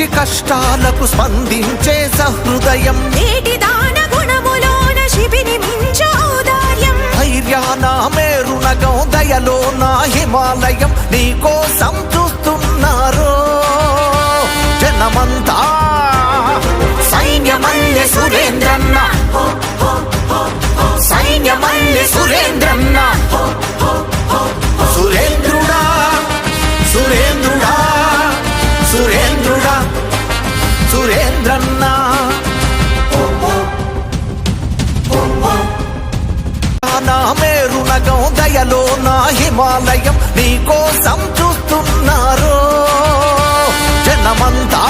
మనిషి కష్టాలకు స్పందించే సహృదయం నేటి దాన గుణములోన శిబిని మించు ఔదార్యం ధైర్యాన మేరునగం దయలో నా హిమాలయం నీకోసం చూస్తున్నారు జనమంతా సైన్యమల్లె సురేంద్రన్న సైన్యమల్లె సురేంద్రన్న సురేంద్రుడా సురేంద్రుడా సురేంద్రుడా సురేంద్రన్న నా మేరునగం దయలో నా హిమాలయం నీకోసం చూస్తున్నారు జనమంతా